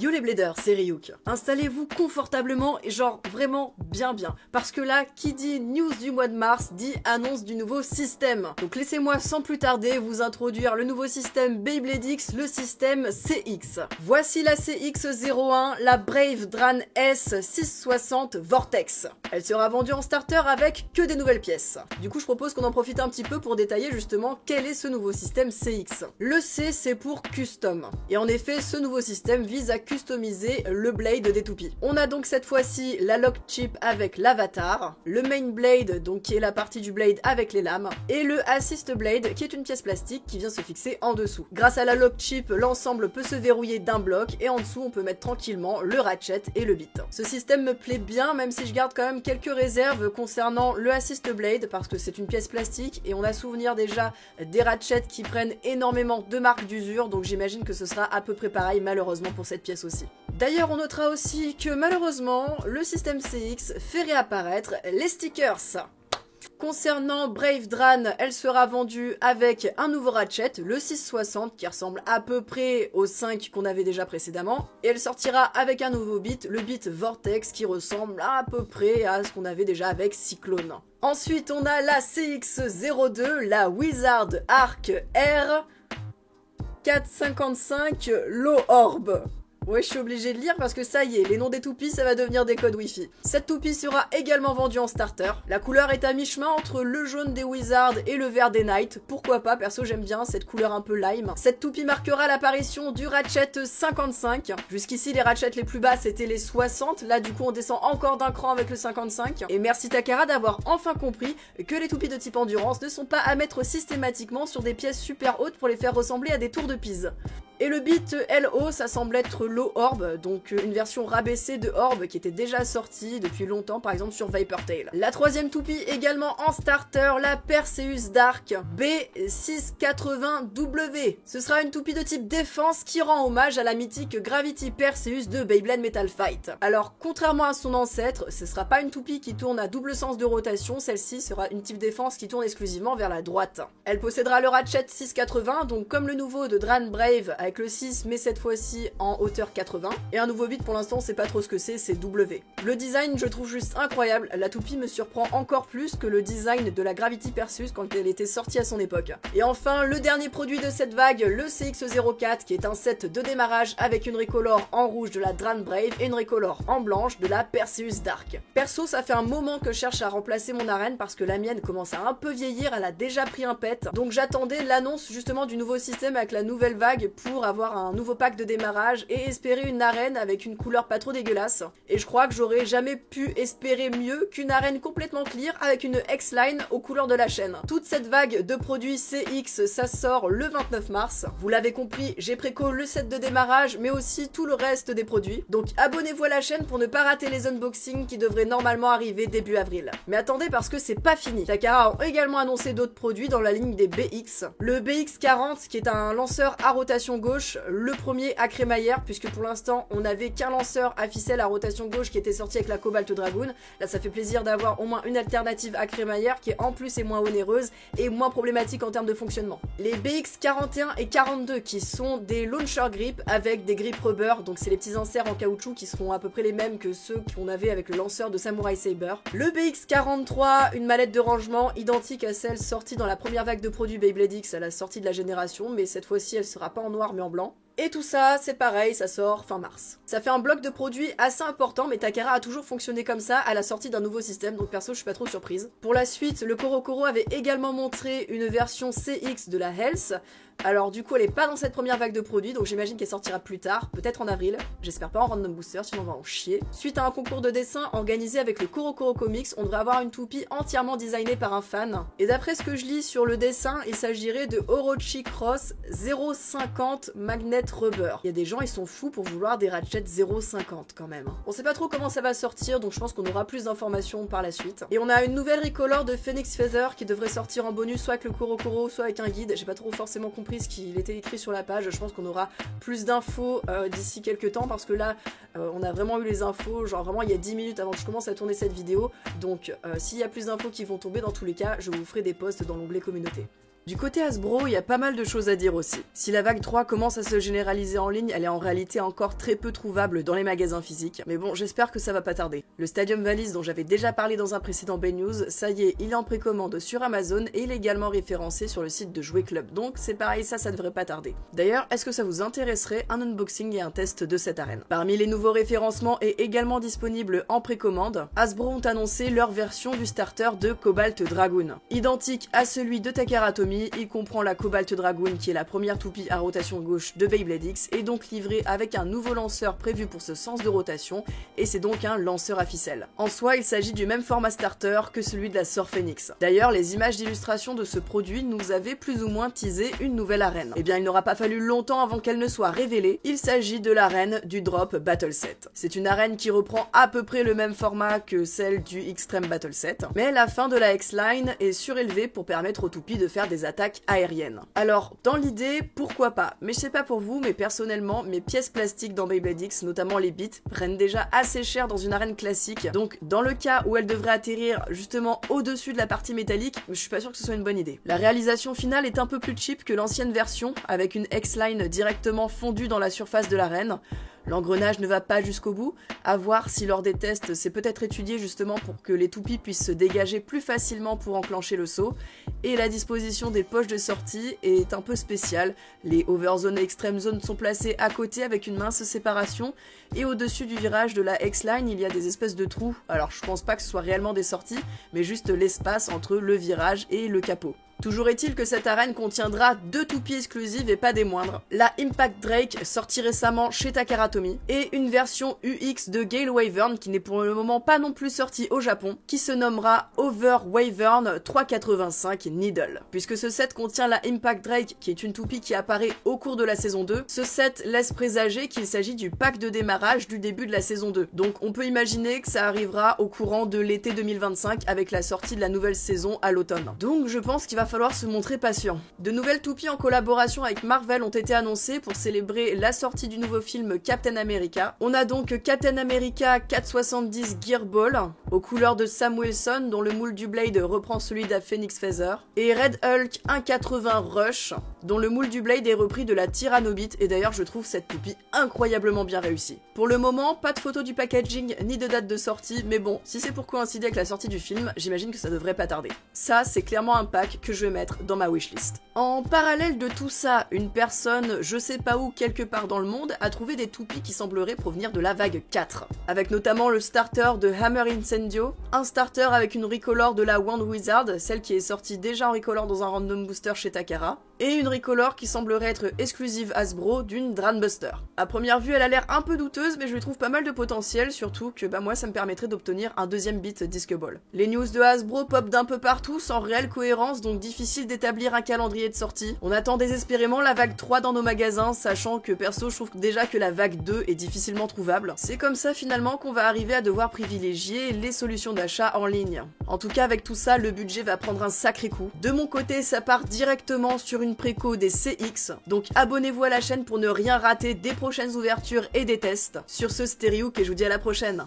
Yo les bladers, c'est Ryuk. Installez-vous confortablement et genre vraiment bien. Parce que là, qui dit news du mois de mars, dit annonce du nouveau système. Donc laissez-moi sans plus tarder vous introduire le nouveau système Beyblade X, le système CX. Voici la CX01, la Brave Dran S660 Vortex. Elle sera vendue en starter avec que des nouvelles pièces. Du coup, je propose qu'on en profite un petit peu pour détailler justement quel est ce nouveau système CX. Le C, c'est pour custom. Et en effet, ce nouveau système vise à customiser le blade des toupies. On a donc cette fois-ci la lock chip avec l'avatar, le main blade, donc qui est la partie du blade avec les lames, et le assist blade qui est une pièce plastique qui vient se fixer en dessous. Grâce à la lock chip, l'ensemble peut se verrouiller d'un bloc et en dessous on peut mettre tranquillement le ratchet et le bit. Ce système me plaît bien, même si je garde quand même quelques réserves concernant le assist blade parce que c'est une pièce plastique et on a souvenir déjà des ratchets qui prennent énormément de marques d'usure, donc j'imagine que ce sera à peu près pareil malheureusement pour cette pièce aussi. D'ailleurs, on notera aussi que malheureusement, le système CX fait réapparaître les stickers. Concernant Brave Dran, elle sera vendue avec un nouveau ratchet, le 660, qui ressemble à peu près au 5 qu'on avait déjà précédemment. Et elle sortira avec un nouveau bit, le bit Vortex, qui ressemble à peu près à ce qu'on avait déjà avec Cyclone. Ensuite, on a la CX02, la Wizard Arc R 455 Low Orb. Ouais, je suis obligée de lire parce que ça y est, les noms des toupies, ça va devenir des codes Wi-Fi. Cette toupie sera également vendue en starter. La couleur est à mi-chemin entre le jaune des Wizards et le vert des Knights. Pourquoi pas, perso j'aime bien cette couleur un peu lime. Cette toupie marquera l'apparition du ratchet 55. Jusqu'ici, les ratchets les plus bas, c'était les 60. Là, du coup, on descend encore d'un cran avec le 55. Et merci Takara d'avoir enfin compris que les toupies de type endurance ne sont pas à mettre systématiquement sur des pièces super hautes pour les faire ressembler à des tours de Pise. Et le bit LO, ça semble être Low Orb, donc une version rabaissée de Orb qui était déjà sortie depuis longtemps, par exemple sur Viper Tail. La troisième toupie également en starter, la Perseus Dark B680W. Ce sera une toupie de type défense qui rend hommage à la mythique Gravity Perseus de Beyblade Metal Fight. Alors, contrairement à son ancêtre, ce sera pas une toupie qui tourne à double sens de rotation, celle-ci sera une type défense qui tourne exclusivement vers la droite. Elle possédera le ratchet 680, donc comme le nouveau de Dran Brave avec le 6, mais cette fois-ci en hauteur 80. Et un nouveau bit pour l'instant, on sait pas trop ce que c'est W. Le design, je trouve juste incroyable. La toupie me surprend encore plus que le design de la Gravity Perseus quand elle était sortie à son époque. Et enfin, le dernier produit de cette vague, le CX04, qui est un set de démarrage avec une recolor en rouge de la Dran Brave et une recolor en blanche de la Perseus Dark. Perso, ça fait un moment que je cherche à remplacer mon arène parce que la mienne commence à un peu vieillir, elle a déjà pris un pet. Donc j'attendais l'annonce justement du nouveau système avec la nouvelle vague pour avoir un nouveau pack de démarrage et espérer une arène avec une couleur pas trop dégueulasse. Et je crois que j'aurais jamais pu espérer mieux qu'une arène complètement clear avec une X-Line aux couleurs de la chaîne. Toute cette vague de produits CX, ça sort le 29 mars. Vous l'avez compris, j'ai préco le set de démarrage mais aussi tout le reste des produits. Donc abonnez-vous à la chaîne pour ne pas rater les unboxings qui devraient normalement arriver début avril. Mais attendez parce que c'est pas fini. Takara a également annoncé d'autres produits dans la ligne des BX. Le BX40 qui est un lanceur à rotation gauche, le premier à crémaillère puisque pour l'instant on n'avait qu'un lanceur à ficelle à rotation gauche qui était sorti avec la Cobalt Dragoon. Là ça fait plaisir d'avoir au moins une alternative à crémaillère qui en plus est moins onéreuse et moins problématique en termes de fonctionnement. Les BX 41 et 42 qui sont des launcher grip avec des grips rubber, donc c'est les petits inserts en caoutchouc qui seront à peu près les mêmes que ceux qu'on avait avec le lanceur de Samurai Saber. Le BX 43, une mallette de rangement identique à celle sortie dans la première vague de produits Beyblade X à la sortie de la génération, mais cette fois-ci elle sera pas en noir mais en blanc. Et tout ça, c'est pareil, ça sort fin mars. Ça fait un bloc de produits assez important, mais Takara a toujours fonctionné comme ça à la sortie d'un nouveau système, donc perso je suis pas trop surprise. Pour la suite, le CoroCoro avait également montré une version CX de la Health. Alors du coup elle est pas dans cette première vague de produits, donc j'imagine qu'elle sortira plus tard, peut-être en avril, j'espère pas en random booster, sinon on va en chier. Suite à un concours de dessin organisé avec le CoroCoro Comics, on devrait avoir une toupie entièrement designée par un fan. Et d'après ce que je lis sur le dessin, il s'agirait de Orochi Cross 0,50 Magnet Rubber. Il y a des gens, ils sont fous pour vouloir des ratchets 0,50 quand même. On sait pas trop comment ça va sortir, donc je pense qu'on aura plus d'informations par la suite. Et on a une nouvelle recolor de Phoenix Feather qui devrait sortir en bonus soit avec le CoroCoro, soit avec un guide. J'ai pas trop forcément compris ce qu'il était écrit sur la page. Je pense qu'on aura plus d'infos d'ici quelques temps parce que là on a vraiment eu les infos genre vraiment il y a 10 minutes avant que je commence à tourner cette vidéo, donc s'il y a plus d'infos qui vont tomber, dans tous les cas je vous ferai des posts dans l'onglet communauté. Du côté Hasbro, il y a pas mal de choses à dire aussi. Si la vague 3 commence à se généraliser en ligne, elle est en réalité encore très peu trouvable dans les magasins physiques, mais bon, j'espère que ça va pas tarder. Le Stadium Valise dont j'avais déjà parlé dans un précédent B-News, ça y est, il est en précommande sur Amazon et il est également référencé sur le site de Jouet Club, donc c'est pareil, ça devrait pas tarder. D'ailleurs, est-ce que ça vous intéresserait un unboxing et un test de cette arène? Parmi les nouveaux référencements et également disponibles en précommande, Hasbro ont annoncé leur version du starter de Cobalt Dragoon. Identique à celui de Takara Tomy, il comprend la Cobalt Dragoon qui est la première toupie à rotation gauche de Beyblade X et donc livrée avec un nouveau lanceur prévu pour ce sens de rotation et c'est donc un lanceur à ficelle. En soi, il s'agit du même format starter que celui de la Sor Phoenix. D'ailleurs, les images d'illustration de ce produit nous avaient plus ou moins teasé une nouvelle arène. Eh bien, il n'aura pas fallu longtemps avant qu'elle ne soit révélée, il s'agit de l'arène du Drop Battle Set. C'est une arène qui reprend à peu près le même format que celle du Extreme Battle Set, mais la fin de la X-Line est surélevée pour permettre aux toupies de faire des attaques aériennes. Alors, dans l'idée, pourquoi pas, mais je sais pas pour vous, mais personnellement, mes pièces plastiques dans Beyblade X, notamment les bits, prennent déjà assez cher dans une arène classique, donc dans le cas où elles devraient atterrir justement au-dessus de la partie métallique, je suis pas sûr que ce soit une bonne idée. La réalisation finale est un peu plus cheap que l'ancienne version, avec une X-Line directement fondue dans la surface de l'arène. L'engrenage ne va pas jusqu'au bout, à voir si lors des tests c'est peut-être étudié justement pour que les toupies puissent se dégager plus facilement pour enclencher le saut, et la disposition des poches de sortie est un peu spéciale, les Overzone et Extreme Zone sont placés à côté avec une mince séparation, et au-dessus du virage de la X-Line il y a des espèces de trous, alors je pense pas que ce soit réellement des sorties, mais juste l'espace entre le virage et le capot. Toujours est-il que cette arène contiendra 2 toupies exclusives et pas des moindres. La Impact Drake, sortie récemment chez Takara Tomy, et une version UX de Gale Wyvern qui n'est pour le moment pas non plus sortie au Japon, qui se nommera Over Wyvern 385 Needle. Puisque ce set contient la Impact Drake, qui est une toupie qui apparaît au cours de la saison 2, ce set laisse présager qu'il s'agit du pack de démarrage du début de la saison 2. Donc on peut imaginer que ça arrivera au courant de l'été 2025 avec la sortie de la nouvelle saison à l'automne. Donc je pense qu'il va falloir se montrer patient. De nouvelles toupies en collaboration avec Marvel ont été annoncées pour célébrer la sortie du nouveau film Captain America. On a donc Captain America 470 Gearball, aux couleurs de Sam Wilson, dont le moule du Blade reprend celui d'A Phoenix Feather, et Red Hulk 180 Rush, dont le moule du Blade est repris de la Tyrannobite, et d'ailleurs je trouve cette toupie incroyablement bien réussie. Pour le moment, pas de photo du packaging ni de date de sortie, mais bon, si c'est pour coïncider avec la sortie du film, j'imagine que ça devrait pas tarder. Ça, c'est clairement un pack que je vais mettre dans ma wishlist. En parallèle de tout ça, une personne, je sais pas où, quelque part dans le monde, a trouvé des toupies qui sembleraient provenir de la vague 4. Avec notamment le starter de Hammer Incendio, un starter avec une recolor de la Wand Wizard, celle qui est sortie déjà en recolor dans un random booster chez Takara, et une recolor qui semblerait être exclusive Hasbro d'une Dranbuster. À première vue, elle a l'air un peu douteuse, mais je lui trouve pas mal de potentiel, surtout que moi ça me permettrait d'obtenir un deuxième bit Disc Ball. Les news de Hasbro pop d'un peu partout, sans réelle cohérence, donc difficile d'établir un calendrier de sortie. On attend désespérément la vague 3 dans nos magasins, sachant que perso je trouve déjà que la vague 2 est difficilement trouvable. C'est comme ça finalement qu'on va arriver à devoir privilégier les solutions d'achat en ligne. En tout cas avec tout ça, le budget va prendre un sacré coup. De mon côté, ça part directement sur une préco des CX, donc abonnez-vous à la chaîne pour ne rien rater des prochaines ouvertures et des tests. Sur ce, c'était Ryuk et je vous dis à la prochaine.